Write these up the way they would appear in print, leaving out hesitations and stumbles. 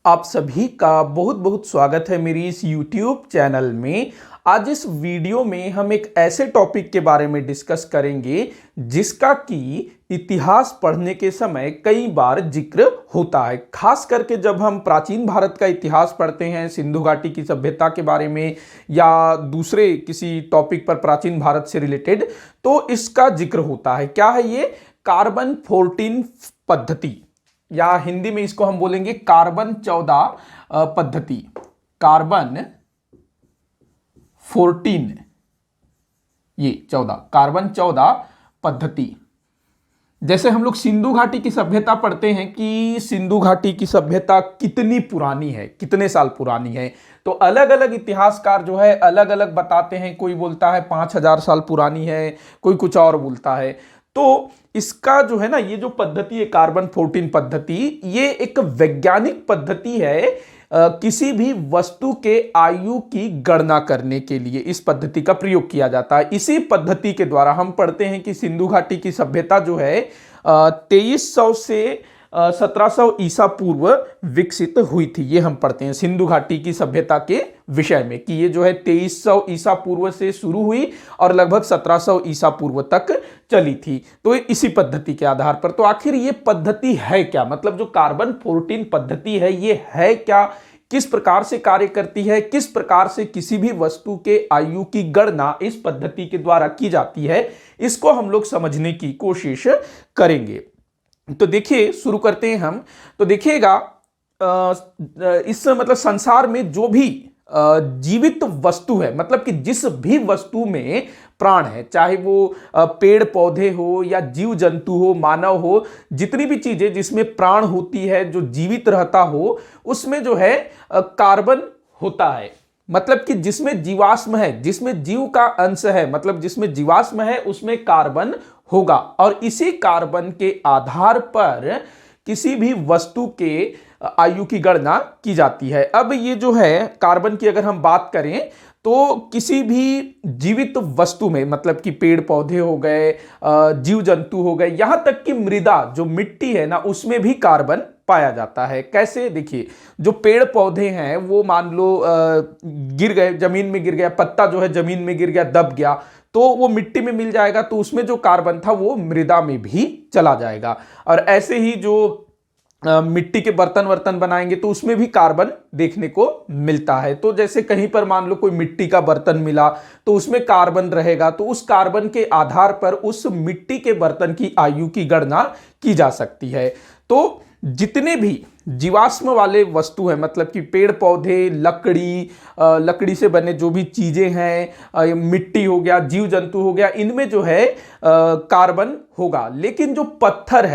आप सभी का बहुत बहुत स्वागत है मेरी इस YouTube चैनल में। आज इस वीडियो में हम एक ऐसे टॉपिक के बारे में डिस्कस करेंगे जिसका कि इतिहास पढ़ने के समय कई बार जिक्र होता है। खास करके जब हम प्राचीन भारत का इतिहास पढ़ते हैं, सिंधु घाटी की सभ्यता के बारे में या दूसरे किसी टॉपिक पर प्राचीन भारत से रिलेटेड, तो इसका जिक्र होता है। क्या है ये? कार्बन 14 पद्धति, या हिंदी में इसको हम बोलेंगे कार्बन 14 पद्धति। कार्बन 14, ये 14, कार्बन 14 पद्धति। जैसे हम लोग सिंधु घाटी की सभ्यता पढ़ते हैं कि सिंधु घाटी की सभ्यता कितनी पुरानी है, कितने साल पुरानी है, तो अलग अलग इतिहासकार जो है अलग अलग बताते हैं। कोई बोलता है 5000 साल पुरानी है, कोई कुछ और बोलता है। तो इसका जो है ना, ये जो पद्धति है कार्बन 14 पद्धति, ये एक वैज्ञानिक पद्धति है किसी भी वस्तु के आयु की गणना करने के लिए इस पद्धति का प्रयोग किया जाता है। इसी पद्धति के द्वारा हम पढ़ते हैं कि सिंधु घाटी की सभ्यता जो है 2300 से 1700 ईसा पूर्व विकसित हुई थी। ये हम पढ़ते हैं सिंधु घाटी की सभ्यता के विषय में कि ये जो है 2300 ईसा पूर्व से शुरू हुई और लगभग 1700 ईसा पूर्व तक चली थी। तो इसी पद्धति के आधार पर, तो आखिर ये पद्धति है क्या, मतलब जो कार्बन 14 पद्धति है ये है क्या, किस प्रकार से कार्य करती है, किस प्रकार से किसी भी वस्तु के आयु की गणना इस पद्धति के द्वारा की जाती है, इसको हम लोग समझने की कोशिश करेंगे। तो देखिए, शुरू करते हैं हम। तो देखिएगा, इस मतलब संसार में जो भी जीवित वस्तु है, मतलब कि जिस भी वस्तु में प्राण है, चाहे वो पेड़ पौधे हो या जीव जंतु हो, मानव हो, जितनी भी चीजें जिसमें प्राण होती है, जो जीवित रहता हो, उसमें जो है कार्बन होता है। मतलब कि जिसमें जीवाश्म है, जिसमें जीव का अंश है, मतलब जिसमें जीवाश्म है उसमें कार्बन होगा। और इसी कार्बन के आधार पर किसी भी वस्तु के आयु की गणना की जाती है। अब ये जो है कार्बन की अगर हम बात करें तो किसी भी जीवित वस्तु में, मतलब कि पेड़ पौधे हो गए, जीव जंतु हो गए, यहां तक कि मृदा जो मिट्टी है ना, उसमें भी कार्बन पाया जाता है। कैसे? देखिए, जो पेड़ पौधे हैं वो मान लो गिर गए, जमीन में गिर गया, पत्ता जो है जमीन में गिर गया, दब गया, तो वो मिट्टी में मिल जाएगा, तो उसमें जो कार्बन था वो मृदा में भी चला जाएगा। और ऐसे ही जो मिट्टी के बर्तन वर्तन बनाएंगे तो उसमें भी कार्बन देखने को मिलता है। तो जैसे कहीं पर मान लो कोई मिट्टी का बर्तन मिला तो उसमें कार्बन रहेगा, तो उस कार्बन के आधार पर उस मिट्टी के बर्तन की आयु की गणना की जा सकती है। तो जितने भी जीवाश्म वाले वस्तु है, मतलब कि पेड़ पौधे, लकड़ी से बने जो भी चीजें हैं, मिट्टी हो गया, जीव जंतु हो गया, इनमें जो है कार्बन होगा। लेकिन जो पत्थर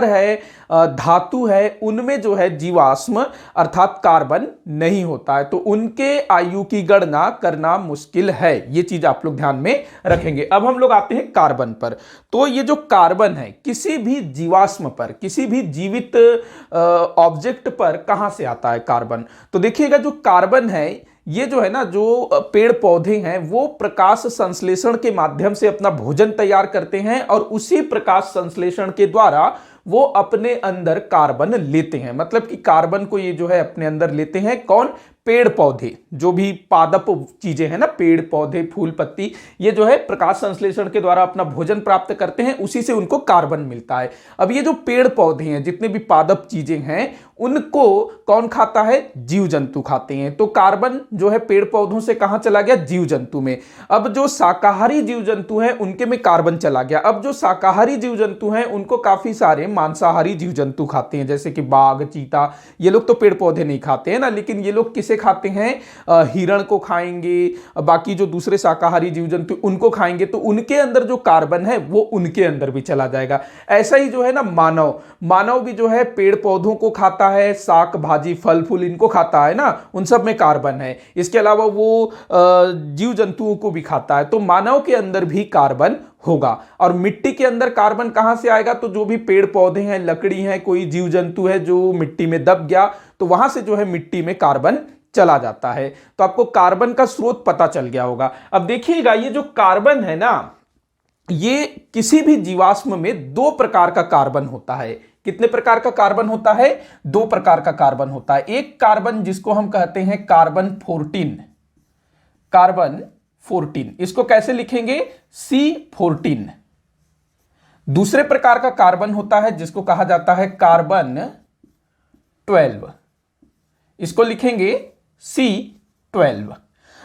है, धातु है, उनमें जो है जीवाश्म अर्थात कार्बन नहीं होता है, तो उनके आयु की गणना करना मुश्किल है। ये चीज आप लोग ध्यान में रखेंगे। अब हम लोग आते हैं कार्बन पर। तो ये जो कार्बन है किसी भी जीवाश्म पर, किसी भी जीवित ऑब्जेक्ट पर कहां से आता है कार्बन? तो देखिएगा, जो कार्बन है ये जो है ना, जो पेड़ पौधे हैं वो प्रकाश संश्लेषण के माध्यम से अपना भोजन तैयार करते हैं और उसी प्रकाश संश्लेषण के द्वारा वो अपने अंदर कार्बन लेते हैं। मतलब कि कार्बन को ये जो है अपने अंदर लेते हैं कौन? पेड़ पौधे, जो भी पादप चीजें हैं ना, पेड़ पौधे, फूल पत्ती, ये जो है प्रकाश संश्लेषण के द्वारा अपना भोजन प्राप्त करते हैं, उसी से उनको कार्बन मिलता है। अब ये जो पेड़ पौधे हैं, जितने भी पादप चीजें हैं, उनको कौन खाता है? जीव जंतु खाते हैं। तो कार्बन जो है पेड़ पौधों से कहां चला गया? जीव जंतु में। अब जो शाकाहारी जीव जंतु हैं उनके में कार्बन चला गया। अब जो शाकाहारी जीव जंतु हैं उनको काफी सारे मांसाहारी जीव जंतु खाते हैं, जैसे कि बाघ, चीता, ये लोग तो पेड़ पौधे नहीं खाते हैं ना, लेकिन ये लोग किसे खाते हैं? हिरण को खाएंगे, बाकी जो दूसरे शाकाहारी जीव जंतु उनको खाएंगे, तो उनके अंदर जो कार्बन है वो उनके अंदर भी चला जाएगा। ऐसा ही जो है ना मानव भी जो है पेड़ पौधों को खाता है, शाक भाजी, फल फूल इनको खाता है ना, उन सब में कार्बन है। इसके अलावा वो जीव जंतुओं को भी खाता है, तो मानव के अंदर भी कार्बन होगा। और मिट्टी के अंदर कार्बन कहां से आएगा? तो जो भी पेड़ पौधे हैं, लकड़ी है, कोई जीव जंतु है जो मिट्टी में दब गया, तो वहां से जो है मिट्टी में कार्बन चला जाता है। तो आपको कार्बन का स्रोत पता चल गया होगा। अब देखिएगा, ये जो कार्बन है ना, ये किसी भी जीवाश्म में दो प्रकार का कार्बन होता है। कितने प्रकार का कार्बन होता है? दो प्रकार का कार्बन होता है। एक कार्बन जिसको हम कहते हैं कार्बन 14, कार्बन 14, इसको कैसे लिखेंगे? C14। दूसरे प्रकार का कार्बन होता है जिसको कहा जाता है कार्बन 12, इसको लिखेंगे C12।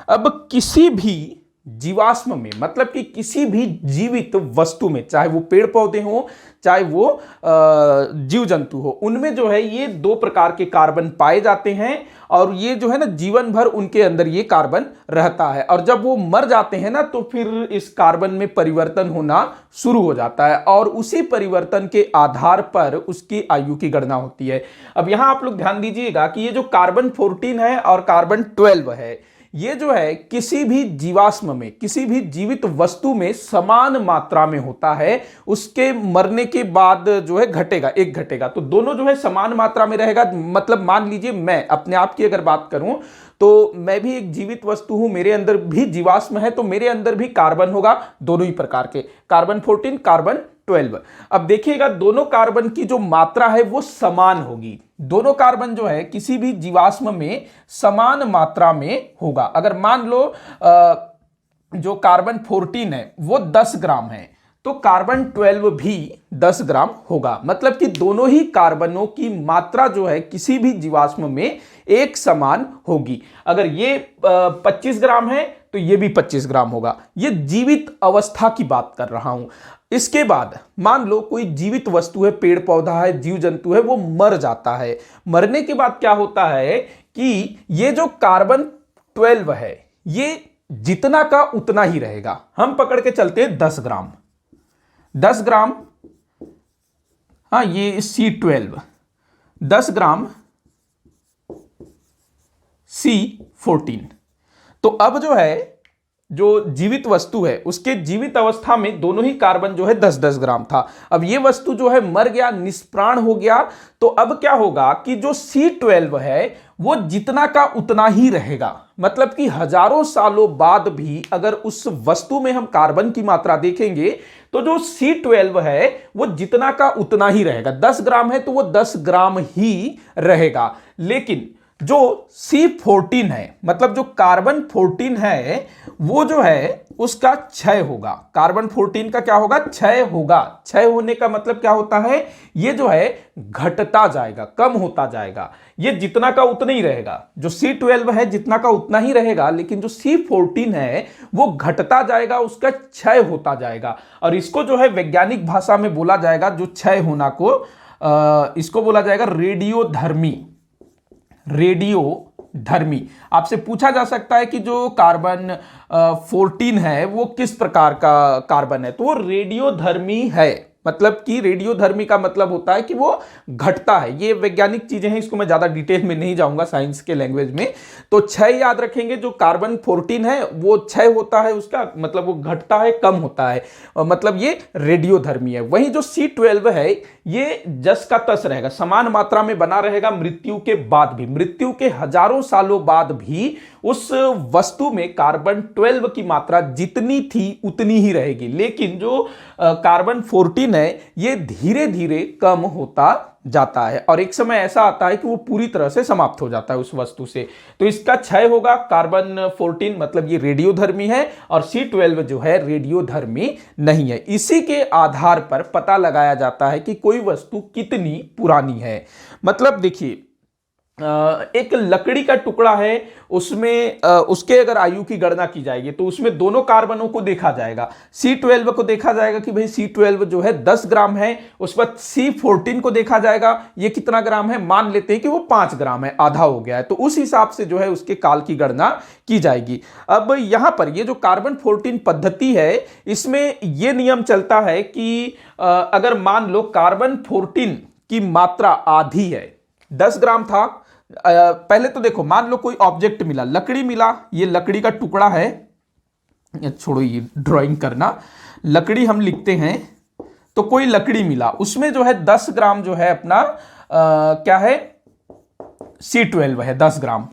अब किसी भी जीवाश्म में, मतलब कि किसी भी जीवित वस्तु में, चाहे वो पेड़ पौधे हो, चाहे वो जीव जंतु हो, उनमें जो है ये दो प्रकार के कार्बन पाए जाते हैं और ये जो है ना जीवन भर उनके अंदर ये कार्बन रहता है और जब वो मर जाते हैं ना तो फिर इस कार्बन में परिवर्तन होना शुरू हो जाता है और उसी परिवर्तन के आधार पर उसकी आयु की गणना होती है। अब यहां आप लोग ध्यान दीजिएगा कि ये जो कार्बन 14 है और कार्बन 12 है, ये जो है किसी भी जीवाश्म में, किसी भी जीवित वस्तु में समान मात्रा में होता है। उसके मरने के बाद जो है घटेगा, एक घटेगा, तो दोनों जो है समान मात्रा में रहेगा। मतलब मान लीजिए मैं अपने आप की अगर बात करूं तो मैं भी एक जीवित वस्तु हूं, मेरे अंदर भी जीवाश्म है, तो मेरे अंदर भी कार्बन होगा, दोनों ही प्रकार के, कार्बन 14, कार्बन 12। अब देखिएगा दोनों कार्बन की जो मात्रा है वो समान होगी। दोनों कार्बन जो है किसी भी जीवाश्म में समान मात्रा में होगा। अगर मान लो जो कार्बन 14 है वो 10 ग्राम है तो कार्बन 12 भी 10 ग्राम होगा। मतलब कि दोनों ही कार्बनों की मात्रा जो है किसी भी जीवाश्म में एक समान होगी। अगर ये 25 ग्राम है तो ये भी 25 ग्राम होगा। ये जीवित अवस्था की बात कर रहा हूं। इसके बाद मान लो कोई जीवित वस्तु है, पेड़ पौधा है, जीव जंतु है, वो मर जाता है। मरने के बाद क्या होता है कि ये जो कार्बन 12 है ये जितना का उतना ही रहेगा। हम पकड़ के चलते हैं 10 ग्राम, 10 ग्राम, हाँ ये C12, 10 ग्राम C14। तो अब जो है जो जीवित वस्तु है उसके जीवित अवस्था में दोनों ही कार्बन जो है 10-10 ग्राम था। अब ये वस्तु जो है मर गया, निष्प्राण हो गया, तो अब क्या होगा कि जो C12 है वो जितना का उतना ही रहेगा। मतलब कि हजारों सालों बाद भी अगर उस वस्तु में हम कार्बन की मात्रा देखेंगे तो जो C12 है वो जितना का उतना ही रहेगा। 10 ग्राम है तो वो 10 ग्राम ही रहेगा। लेकिन जो C14 है, मतलब जो कार्बन 14 है, वो जो है उसका क्षय होगा। कार्बन 14 का क्या होगा? क्षय होगा। क्षय होने का मतलब क्या होता है? ये जो है घटता जाएगा, कम होता जाएगा। ये जितना का उतना ही रहेगा। जो C12 है जितना का उतना ही रहेगा, लेकिन जो C14 है वो घटता जाएगा, उसका क्षय होता जाएगा। और इसको जो है वैज्ञानिक भाषा में बोला जाएगा, जो क्षय होना को इसको बोला जाएगा रेडियोधर्मी। रेडियोधर्मी। आपसे पूछा जा सकता है कि जो कार्बन 14 है वो किस प्रकार का कार्बन है, तो वो रेडियोधर्मी है। मतलब कि रेडियोधर्मी का मतलब होता है कि वो घटता है। ये वैज्ञानिक चीजें हैं, इसको मैं ज्यादा डिटेल में नहीं जाऊंगा साइंस के लैंग्वेज में। तो क्षय याद रखेंगे, जो कार्बन 14 है वो क्षय होता है, उसका मतलब वो घटता है, कम होता है, मतलब ये रेडियोधर्मी है। वहीं जो C12 है ये जस का तस रहेगा, समान मात्रा में बना रहेगा मृत्यु के बाद भी। मृत्यु के हजारों सालों बाद भी उस वस्तु में कार्बन 12 की मात्रा जितनी थी उतनी ही रहेगी। लेकिन जो कार्बन 14 है ये धीरे धीरे कम होता जाता है और एक समय ऐसा आता है कि वो पूरी तरह से समाप्त हो जाता है उस वस्तु से। तो इसका क्षय होगा। कार्बन 14 मतलब ये रेडियोधर्मी है और C12 जो है रेडियोधर्मी नहीं है। इसी के आधार पर पता लगाया जाता है कि कोई वस्तु कितनी पुरानी है। मतलब देखिए एक लकड़ी का टुकड़ा है, उसमें उसके अगर आयु की गणना की जाएगी तो उसमें दोनों कार्बनों को देखा जाएगा। C12 को देखा जाएगा कि भाई C12 जो है 10 ग्राम है, उस पर C14 को देखा जाएगा ये कितना ग्राम है, मान लेते हैं कि वो 5 ग्राम है, आधा हो गया है, तो उस हिसाब से जो है उसके काल की गणना की जाएगी। अब यहां पर ये जो कार्बन 14 पद्धति है इसमें यह नियम चलता है कि अगर मान लो कार्बन 14 की मात्रा आधी है, 10 ग्राम था, पहले तो देखो मान लो कोई ऑब्जेक्ट मिला, लकड़ी मिला, ये लकड़ी का टुकड़ा है, छोड़ो ये ड्राइंग करना, लकड़ी हम लिखते हैं, तो कोई लकड़ी मिला, उसमें जो है 10 ग्राम जो है अपना क्या है, C12 है 10 ग्राम।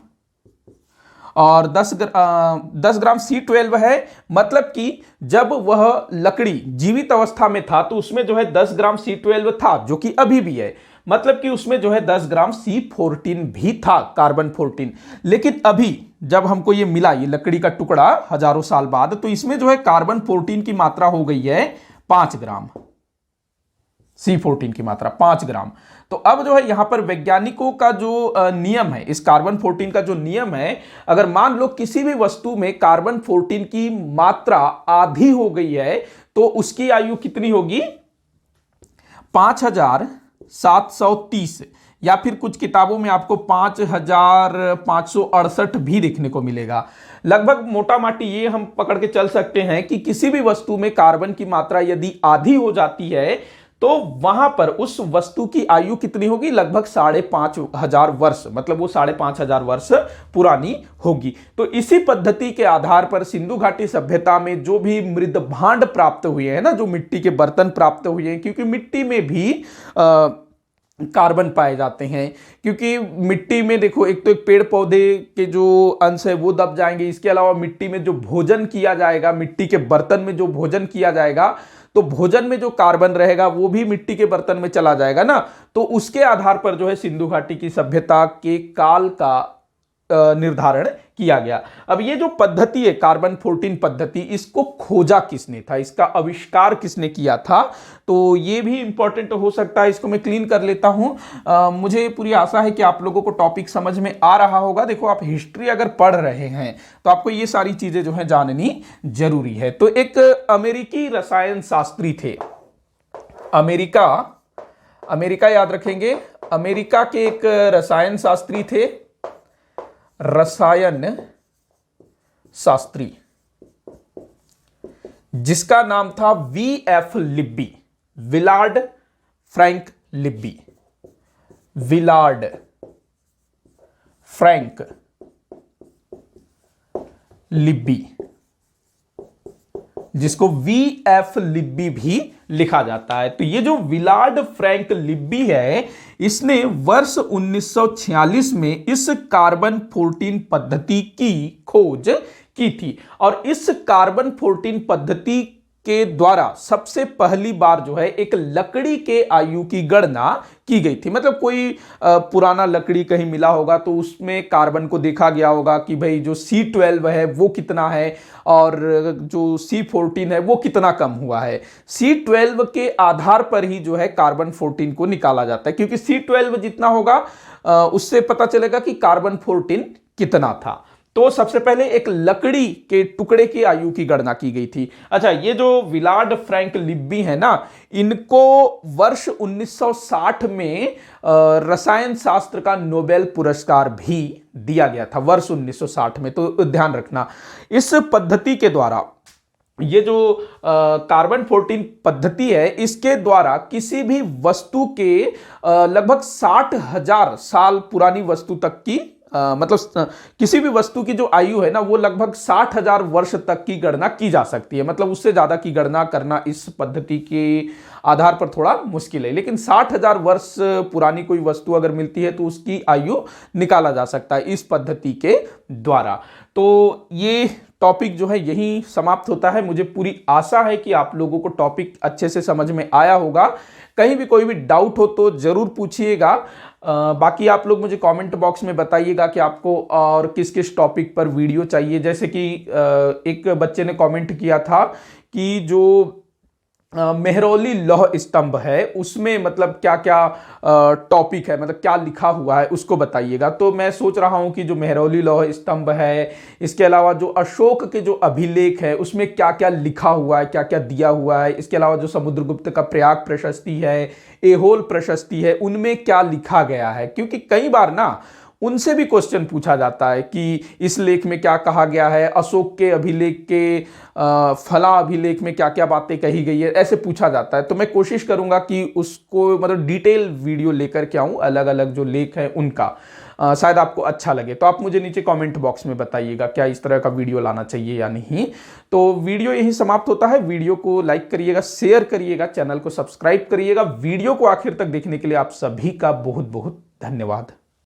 और 10 ग्राम C12 है, मतलब कि जब वह लकड़ी जीवित अवस्था में था तो उसमें जो है 10 ग्राम C12 था, जो कि अभी भी है, मतलब कि उसमें जो है 10 ग्राम C14 भी था, कार्बन 14। लेकिन अभी जब हमको ये मिला, ये लकड़ी का टुकड़ा हजारों साल बाद, तो इसमें जो है कार्बन 14 की मात्रा हो गई है 5 ग्राम, C14 की मात्रा 5 ग्राम। तो अब जो है यहां पर वैज्ञानिकों का जो नियम है, इस कार्बन 14 का जो नियम है, अगर मान लो किसी भी वस्तु में कार्बन 14 की मात्रा आधी हो गई है तो उसकी आयु कितनी होगी? 5730, या फिर कुछ किताबों में आपको 5568 भी देखने को मिलेगा। लगभग मोटा माटी ये हम पकड़ के चल सकते हैं कि किसी भी वस्तु में कार्बन की मात्रा यदि आधी हो जाती है तो वहां पर उस वस्तु की आयु कितनी होगी? लगभग 5500 वर्ष, मतलब वो 5500 वर्ष पुरानी होगी। तो इसी पद्धति के आधार पर सिंधु घाटी सभ्यता में जो भी मृद भांड प्राप्त हुए हैं ना, जो मिट्टी के बर्तन प्राप्त हुए हैं, क्योंकि मिट्टी में भी कार्बन पाए जाते हैं, क्योंकि मिट्टी में देखो, एक तो एक पेड़ पौधे के जो अंश है वो दब जाएंगे, इसके अलावा मिट्टी में जो भोजन किया जाएगा, मिट्टी के बर्तन में जो भोजन किया जाएगा, तो भोजन में जो कार्बन रहेगा वो भी मिट्टी के बर्तन में चला जाएगा ना। तो उसके आधार पर जो है सिंधु घाटी की सभ्यता के काल का निर्धारण किया गया। अब ये जो पद्धति है कार्बन 14 पद्धति, इसको खोजा किसने था, इसका आविष्कार किसने किया था, तो ये भी इंपॉर्टेंट हो सकता है। इसको मैं क्लीन कर लेता हूं। मुझे पूरी आशा है कि आप लोगों को टॉपिक समझ में आ रहा होगा। देखो, आप हिस्ट्री अगर पढ़ रहे हैं तो आपको ये सारी चीजें जो है जाननी जरूरी है। तो एक अमेरिकी रसायन शास्त्री थे, अमेरिका याद रखेंगे, अमेरिका के एक रसायन शास्त्री थे, रसायन शास्त्री, जिसका नाम था V.F. Libby, Willard Frank Libby, Willard Frank Libby, जिसको V.F. लिब्बी भी लिखा जाता है। तो ये जो विलार्ड फ्रैंक लिब्बी है, इसने वर्ष 1946 में इस कार्बन 14 पद्धति की खोज की थी, और इस कार्बन 14 पद्धति के द्वारा सबसे पहली बार जो है एक लकड़ी के आयु की गणना की गई थी। मतलब कोई पुराना लकड़ी कहीं मिला होगा तो उसमें कार्बन को देखा गया होगा कि भाई जो C12 है वो कितना है और जो C14 है वो कितना कम हुआ है। C12 के आधार पर ही जो है कार्बन 14 को निकाला जाता है, क्योंकि C12 जितना होगा उससे पता चलेगा कि कार्बन 14 कितना था। तो सबसे पहले एक लकड़ी के टुकड़े की आयु की गणना की गई थी। अच्छा, ये जो विलार्ड फ्रैंक लिब्बी है ना, इनको वर्ष 1960 में रसायन शास्त्र का नोबेल पुरस्कार भी दिया गया था, वर्ष 1960 में। तो ध्यान रखना, इस पद्धति के द्वारा, ये जो कार्बन 14 पद्धति है, इसके द्वारा किसी भी वस्तु के लगभग 60,000 साल पुरानी वस्तु तक की मतलब किसी भी वस्तु की जो आयु है ना, वो लगभग 60,000 वर्ष तक की गणना की जा सकती है। मतलब उससे ज्यादा की गणना करना इस पद्धति के आधार पर थोड़ा मुश्किल है, लेकिन 60,000 वर्ष पुरानी कोई वस्तु अगर मिलती है तो उसकी आयु निकाला जा सकता है इस पद्धति के द्वारा। तो ये टॉपिक जो है यही समाप्त होता है। मुझे पूरी आशा है कि आप लोगों को टॉपिक अच्छे से समझ में आया होगा। कहीं भी कोई भी डाउट हो तो जरूर पूछिएगा। बाकी आप लोग मुझे कमेंट बॉक्स में बताइएगा कि आपको और किस किस टॉपिक पर वीडियो चाहिए। जैसे कि एक बच्चे ने कमेंट किया था कि जो मेहरौली लौह स्तंभ है उसमें मतलब क्या क्या टॉपिक है, मतलब क्या लिखा हुआ है, उसको बताइएगा। तो मैं सोच रहा हूं कि जो मेहरौली लौह स्तंभ है, इसके अलावा जो अशोक के जो अभिलेख है उसमें क्या क्या लिखा हुआ है, क्या क्या दिया हुआ है, इसके अलावा जो समुद्रगुप्त का प्रयाग प्रशस्ति है, एहोल प्रशस्ति है, उनमें क्या लिखा गया है। क्योंकि कई बार ना उनसे भी क्वेश्चन पूछा जाता है कि इस लेख में क्या कहा गया है, अशोक के अभिलेख के फला अभिलेख में क्या क्या बातें कही गई है, ऐसे पूछा जाता है। तो मैं कोशिश करूंगा कि उसको मतलब डिटेल वीडियो लेकर के आऊं, अलग अलग जो लेख हैं उनका। शायद आपको अच्छा लगे तो आप मुझे नीचे कमेंट बॉक्स में बताइएगा क्या इस तरह का वीडियो लाना चाहिए या नहीं। तो वीडियो यही समाप्त होता है। वीडियो को लाइक करिएगा, शेयर करिएगा, चैनल को सब्सक्राइब करिएगा। वीडियो को आखिर तक देखने के लिए आप सभी का बहुत बहुत धन्यवाद।